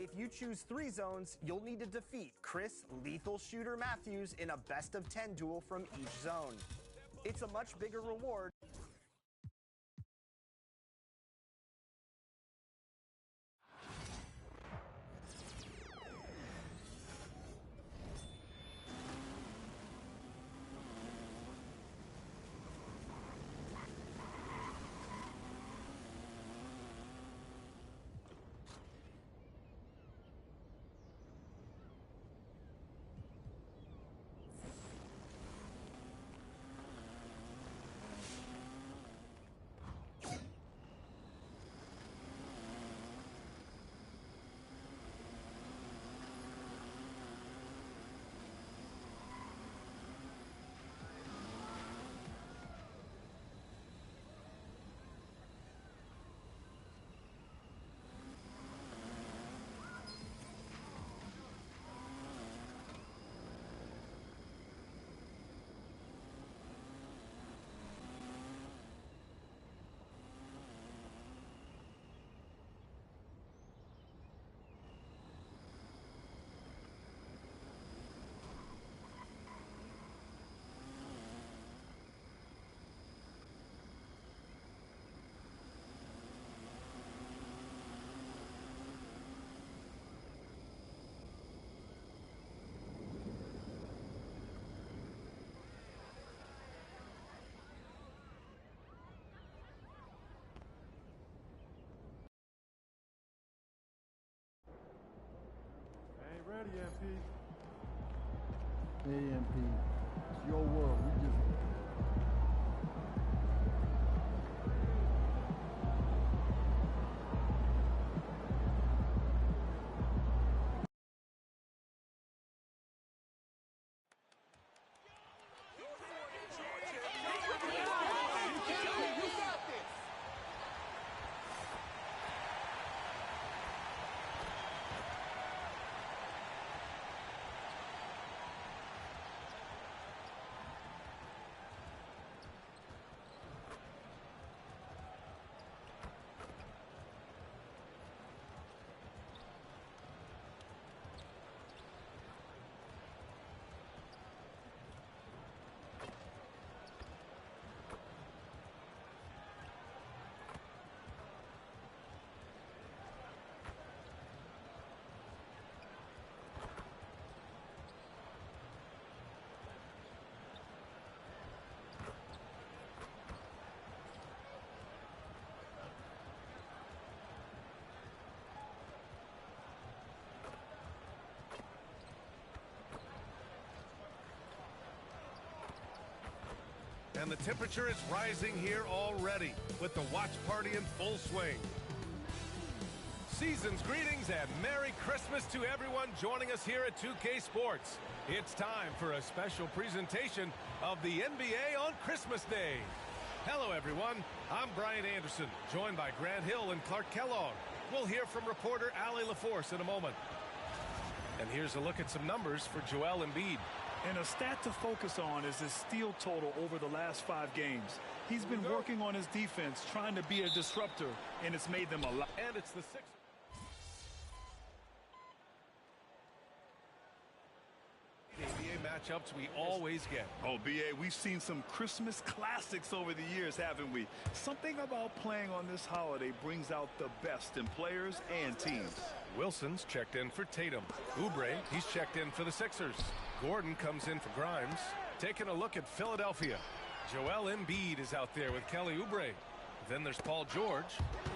If you choose 3 zones, you'll need to defeat Chris Lethal Shooter Matthews in a best-of-10 duel from each zone. It's a much bigger reward. Ready, MP. Hey, MP. It's your world. We just... And the temperature is rising here already, with the watch party in full swing. Season's greetings and Merry Christmas to everyone joining us here at 2K Sports. It's time for a special presentation of the NBA on Christmas Day. Hello, everyone. I'm Brian Anderson, joined by Grant Hill and Clark Kellogg. We'll hear from reporter Allie LaForce in a moment. And here's a look at some numbers for Joel Embiid. And a stat to focus on is his steal total over the last 5 games. He's been working on his defense, trying to be a disruptor, and it's made them a lot. And it's the Sixers. NBA matchups we always get. Oh, B.A., we've seen some Christmas classics over the years, haven't we? Something about playing on this holiday brings out the best in players and teams. Wilson's checked in for Tatum. Oubre, he's checked in for the Sixers. Gordon comes in for Grimes. Taking a look at Philadelphia. Joel Embiid is out there with Kelly Oubre. Then there's Paul George.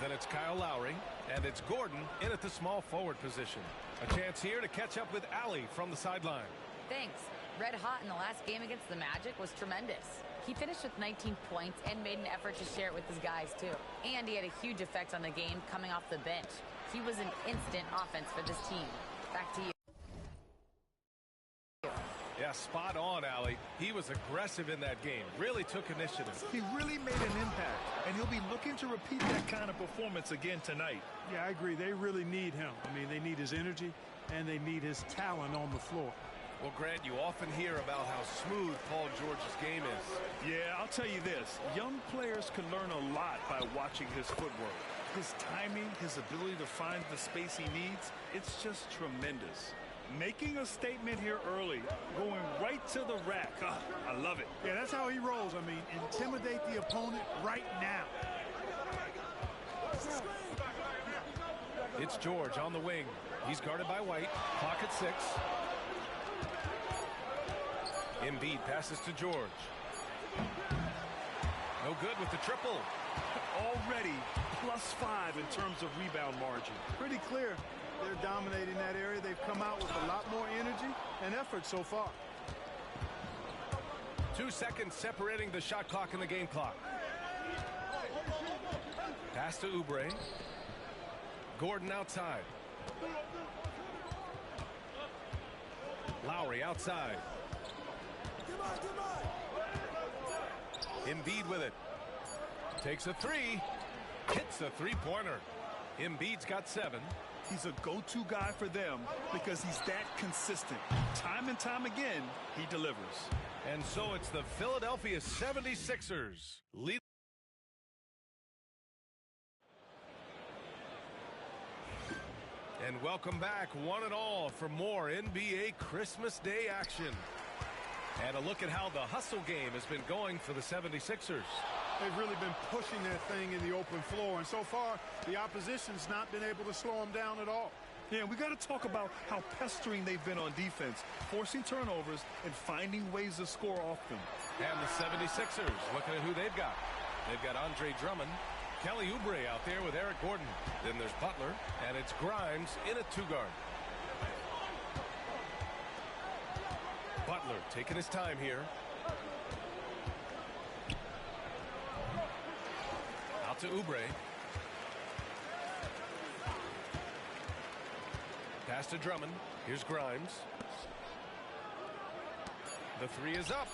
Then it's Kyle Lowry. And it's Gordon in at the small forward position. A chance here to catch up with Allie from the sideline. Thanks. Red hot in the last game against the Magic was tremendous. He finished with 19 points and made an effort to share it with his guys, too. And he had a huge effect on the game coming off the bench. He was an instant offense for this team. Back to you. Yeah, spot on, Allie. He was aggressive in that game. Really took initiative. He really made an impact, and he'll be looking to repeat that kind of performance again tonight. Yeah, I agree. They really need him. I mean, they need his energy, and they need his talent on the floor. Well, Grant, you often hear about how smooth Paul George's game is. Yeah, I'll tell you this. Young players can learn a lot by watching his footwork. His timing, his ability to find the space he needs, it's just tremendous. Making a statement here early, going right to the rack. I love it. Yeah, that's how he rolls. I mean, intimidate the opponent right now. It's George on the wing. He's guarded by White. Clock at 6. Embiid passes to George. No good with the triple. Already +5 in terms of rebound margin. Pretty clear. They're dominating that area. They've come out with a lot more energy and effort so far. 2 seconds separating the shot clock and the game clock. Pass to Oubre. Gordon outside. Lowry outside. Embiid with it. Takes a 3. Hits a three-pointer. Embiid's got 7. He's a go-to guy for them because he's that consistent. Time and time again, he delivers. And so it's the Philadelphia 76ers lead. And welcome back, one and all, for more NBA Christmas Day action. And a look at how the hustle game has been going for the 76ers. They've really been pushing their thing in the open floor, and so far the opposition's not been able to slow them down at all. Yeah, we got to talk about how pestering they've been on defense, forcing turnovers and finding ways to score off them. And the 76ers, looking at who they've got. They've got Andre Drummond, Kelly Oubre out there with Eric Gordon. Then there's Butler, and it's Grimes in a 2-guard. Butler taking his time here. Out to Oubre. Pass to Drummond. Here's Grimes. The 3 is up.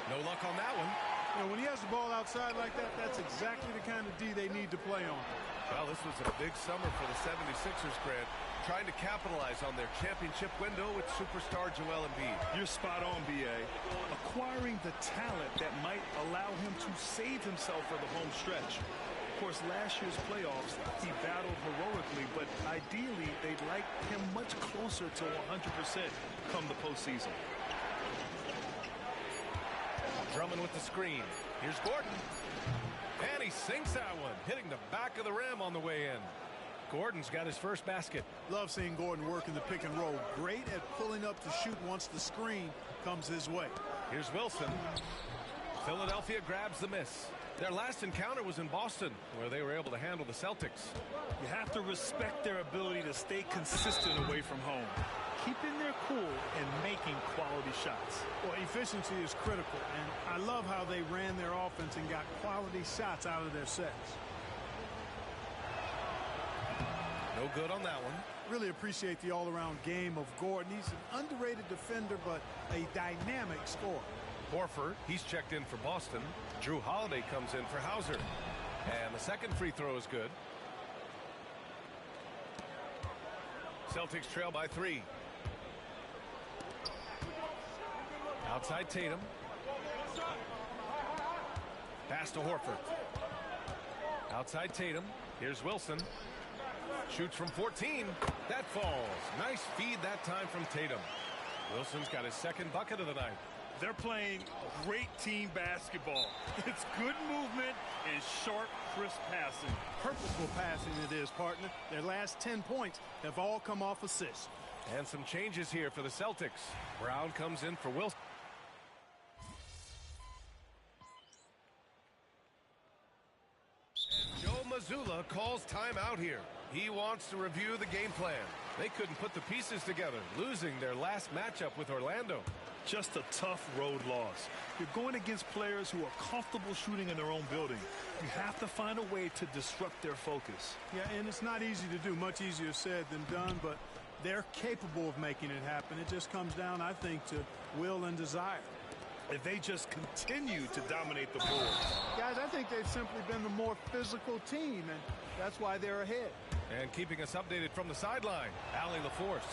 No luck on that one. You know, when he has the ball outside like that, that's exactly the kind of D they need to play on. Well, this was a big summer for the 76ers, Grant, trying to capitalize on their championship window with superstar Joel Embiid. You're spot on, B.A. Acquiring the talent that might allow him to save himself for the home stretch. Of course, last year's playoffs, he battled heroically, but ideally, they'd like him much closer to 100% come the postseason. Drummond with the screen. Here's Gordon. And he sinks that one, hitting the back of the rim on the way in. Gordon's got his first basket. Love seeing Gordon work in the pick and roll. Great at pulling up to shoot once the screen comes his way. Here's Wilson. Philadelphia grabs the miss. Their last encounter was in Boston, where they were able to handle the Celtics. You have to respect their ability to stay consistent away from home, keeping their cool and making quality shots. Well, efficiency is critical, and I love how they ran their offense and got quality shots out of their sets. No good on that one. Really appreciate the all-around game of Gordon. He's an underrated defender, but a dynamic scorer. Horford, he's checked in for Boston. Drew Holiday comes in for Hauser. And the second free throw is good. Celtics trail by 3. Outside Tatum. Pass to Horford. Outside Tatum. Here's Wilson. Shoots from 14. That falls. Nice feed that time from Tatum. Wilson's got his second bucket of the night. They're playing great team basketball. It's good movement and sharp, crisp passing. Purposeful passing it is, partner. Their last 10 points have all come off assists. And some changes here for the Celtics. Brown comes in for Wilson. And Joe Mazzulla calls timeout here. He wants to review the game plan. They couldn't put the pieces together, losing their last matchup with Orlando. Just a tough road loss. You're going against players who are comfortable shooting in their own building. You have to find a way to disrupt their focus. Yeah, and it's not easy to do. Much easier said than done, but they're capable of making it happen. It just comes down, I think, to will and desire. If they just continue to dominate the boards. Guys, I think they've simply been the more physical team, and that's why they're ahead. And keeping us updated from the sideline, Allie LaForce.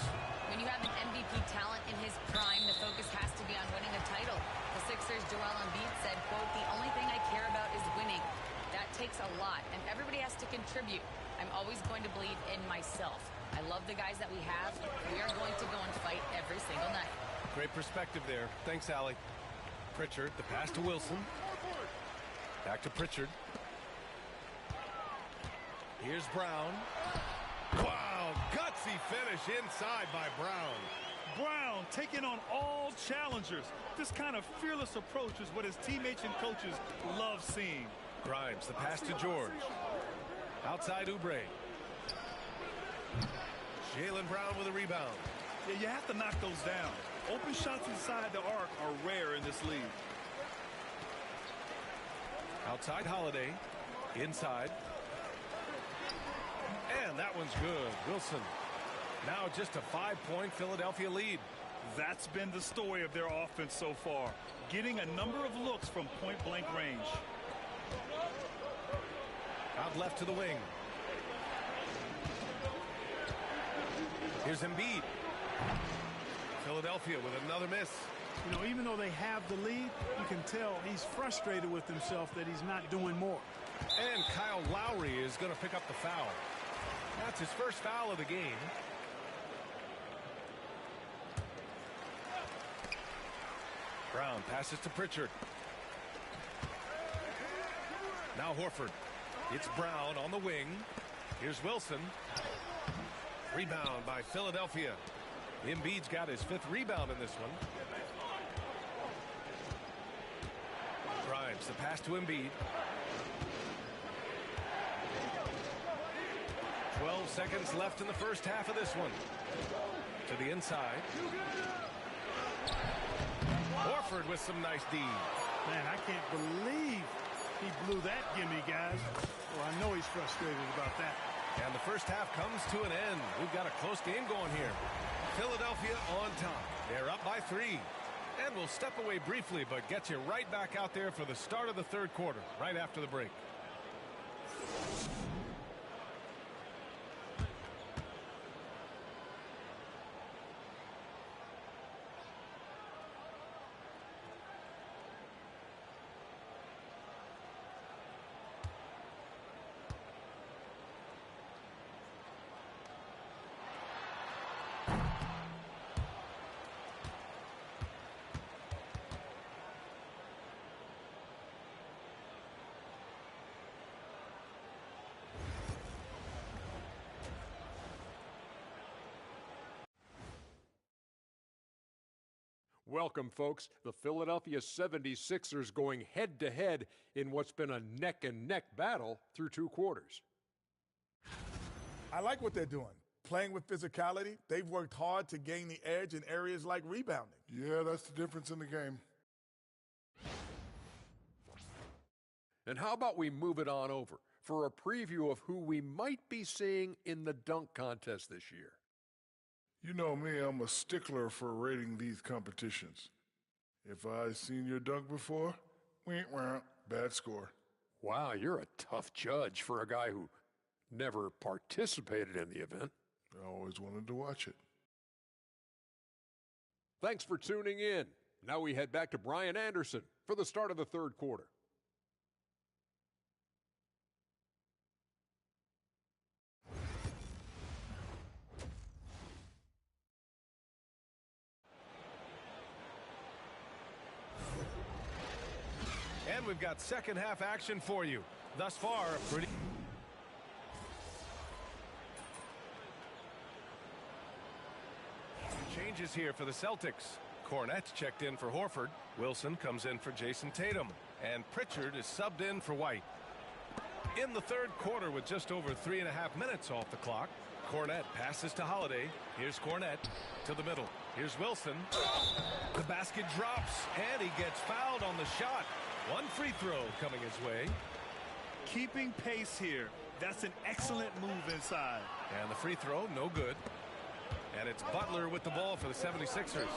When you have an MVP talent in his prime, the focus has to be on winning a title. The Sixers' Joel Embiid said, quote, "The only thing I care about is winning. That takes a lot, and everybody has to contribute. I'm always going to believe in myself. I love the guys that we have. We are going to go and fight every single night." Great perspective there. Thanks, Allie. Pritchard, the pass to Wilson. Back to Pritchard. Here's Brown. Wow, gutsy finish inside by Brown. Brown taking on all challengers. This kind of fearless approach is what his teammates and coaches love seeing. Grimes, the pass to George. Outside Oubre. Jaylen Brown with a rebound. Yeah, you have to knock those down. Open shots inside the arc are rare in this league. Outside Holiday. Inside. And that one's good. Wilson. Now just a 5-point Philadelphia lead. That's been the story of their offense so far. Getting a number of looks from point-blank range. Out left to the wing. Here's Embiid. Philadelphia with another miss. You know, even though they have the lead, you can tell he's frustrated with himself that he's not doing more. And Kyle Lowry is going to pick up the foul. That's his first foul of the game. Brown passes to Pritchard. Now Horford. It's Brown on the wing. Here's Wilson. Rebound by Philadelphia. Embiid's got his 5th rebound in this one. Grimes, the pass to Embiid. 12 seconds left in the first half of this one. To the inside. Horford with some nice D. Man, I can't believe he blew that gimme, guys. Well, I know he's frustrated about that. And the first half comes to an end. We've got a close game going here. Philadelphia on top. They're up by 3. And we'll step away briefly, but get you right back out there for the start of the third quarter, right after the break. Welcome, folks. The Philadelphia 76ers going head-to-head in what's been a neck-and-neck battle through 2 quarters. I like what they're doing. Playing with physicality, they've worked hard to gain the edge in areas like rebounding. Yeah, that's the difference in the game. And how about we move it on over for a preview of who we might be seeing in the dunk contest this year. You know me, I'm a stickler for rating these competitions. If I've seen your dunk before, bad score. Wow, you're a tough judge for a guy who never participated in the event. I always wanted to watch it. Thanks for tuning in. Now we head back to Brian Anderson for the start of the third quarter. And we've got second half action for you. Thus far, pretty... Changes here for the Celtics. Cornette's checked in for Horford. Wilson comes in for Jason Tatum. And Pritchard is subbed in for White. In the third quarter with just over 3.5 minutes off the clock, Cornette passes to Holiday. Here's Cornette to the middle. Here's Wilson. The basket drops, and he gets fouled on the shot. One free throw coming his way. Keeping pace here. That's an excellent move inside. And the free throw, no good. And it's Butler with the ball for the 76ers.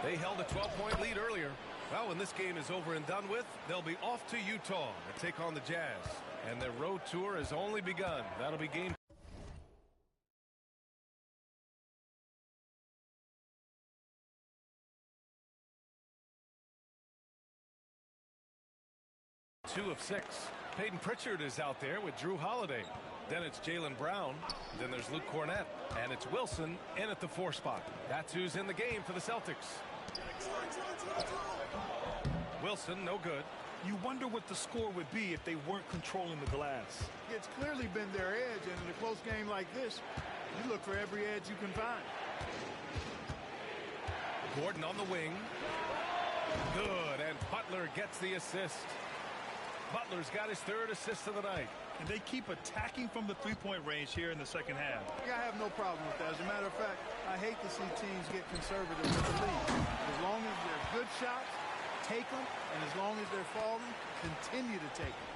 They held a 12-point lead earlier. Well, when this game is over and done with, they'll be off to Utah to take on the Jazz. And their road tour has only begun. That'll be game 2 of 6. Peyton Pritchard is out there with Drew Holiday. Then it's Jaylen Brown. Then there's Luke Cornett. And it's Wilson in at the 4 spot. That's who's in the game for the Celtics. Wilson, no good. You wonder what the score would be if they weren't controlling the glass. It's clearly been their edge, and in a close game like this, you look for every edge you can find. Gordon on the wing. Good, and Butler gets the assist. Butler's got his 3rd assist of the night. And they keep attacking from the three-point range here in the second half. Yeah, I have no problem with that. As a matter of fact, I hate to see teams get conservative with the lead. As long as they're good shots, take them, and as long as they're falling, continue to take them.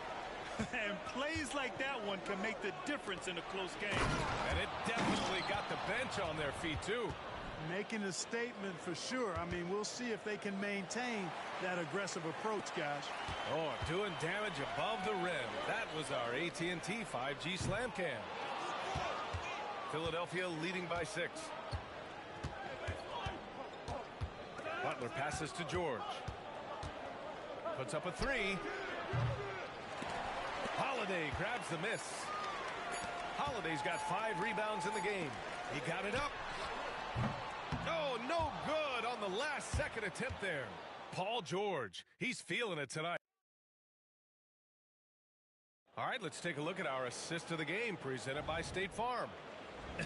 And plays like that one can make the difference in a close game. And it definitely got the bench on their feet, too. Making a statement for sure. I mean, we'll see if they can maintain that aggressive approach, guys. Oh, doing damage above the rim. That was our AT&T 5G Slam Cam. Philadelphia leading by 6. Butler passes to George. Puts up a 3. Holiday grabs the miss. Holiday's got 5 rebounds in the game. He got it up. Oh, no good on the last second attempt there. Paul George, he's feeling it tonight. All right, let's take a look at our assist of the game presented by State Farm.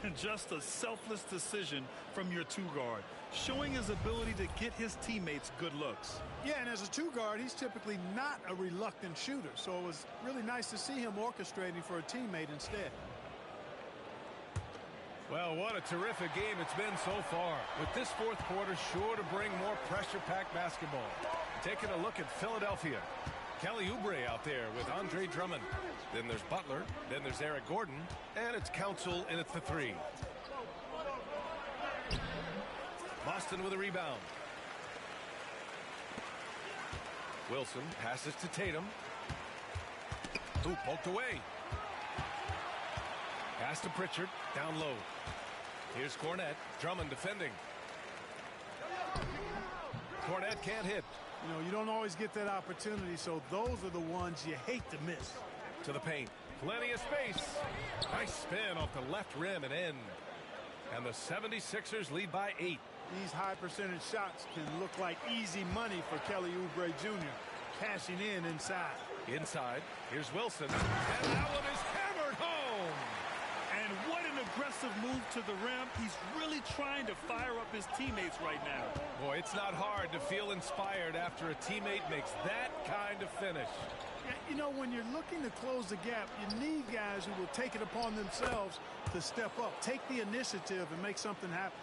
And just a selfless decision from your 2-guard, showing his ability to get his teammates good looks. Yeah, and as a 2-guard, he's typically not a reluctant shooter, so it was really nice to see him orchestrating for a teammate instead. Well, what a terrific game it's been so far. With this 4th quarter sure to bring more pressure-packed basketball. Taking a look at Philadelphia. Kelly Oubre out there with Andre Drummond. Then there's Butler. Then there's Eric Gordon. And it's Council in at the 3. Boston with a rebound. Wilson passes to Tatum. Ooh, poked away. Pass to Pritchard. Down low. Here's Cornett. Drummond defending. Cornett can't hit. You know, you don't always get that opportunity, so those are the ones you hate to miss. To the paint. Plenty of space. Nice spin off the left rim and in. And the 76ers lead by 8. These high-percentage shots can look like easy money for Kelly Oubre Jr. Cashing in inside. Inside. Here's Wilson. And that one is hammered home. And what an aggressive move to the rim. He's really trying to fire up his teammates right now. Boy, it's not hard to feel inspired after a teammate makes that kind of finish. Yeah, you know, when you're looking to close the gap, you need guys who will take it upon themselves to step up, take the initiative, and make something happen.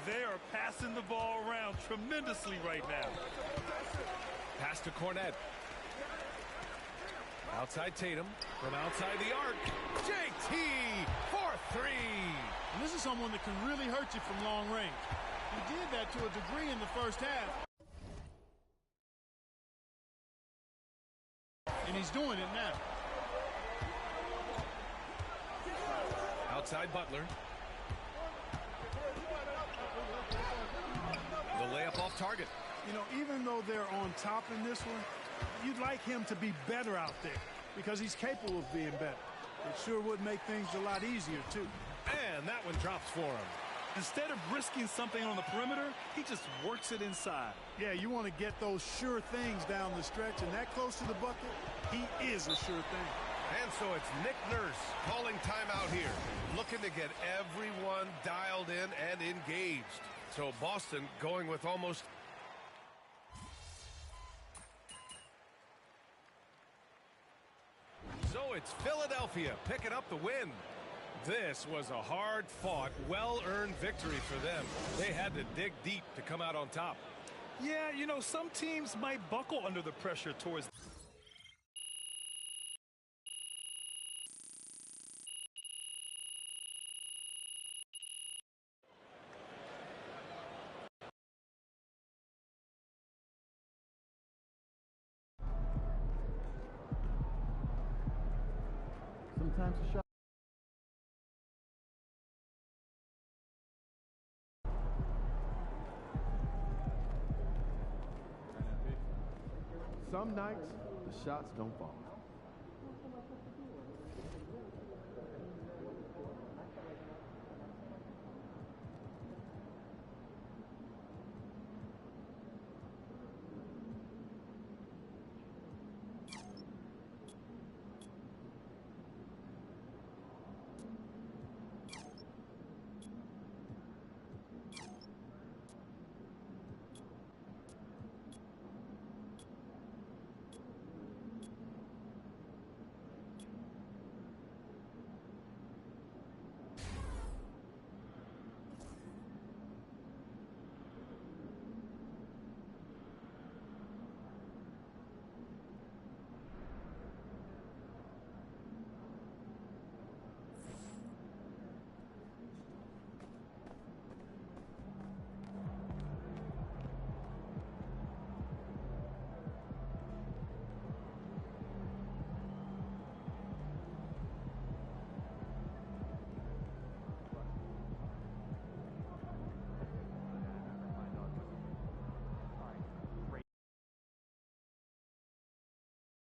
They are passing the ball around tremendously right now. Pass to Cornett. Outside Tatum. From outside the arc. JT for 3. And this is someone that can really hurt you from long range. He did that to a degree in the first half. And he's doing it now. Outside Butler. The layup off target. You know, even though they're on top in this one, you'd like him to be better out there because he's capable of being better. It sure would make things a lot easier, too. And that one drops for him. Instead of risking something on the perimeter, he just works it inside. Yeah, you want to get those sure things down the stretch, and that close to the bucket, he is a sure thing. And so it's Nick Nurse calling timeout here, looking to get everyone dialed in and engaged. So Boston going with almost... So it's Philadelphia picking up the win. This was a hard-fought, well-earned victory for them. They had to dig deep to come out on top. Yeah, you know, some teams might buckle under the pressure towards... Sometimes a shot. Some nights, the shots don't fall.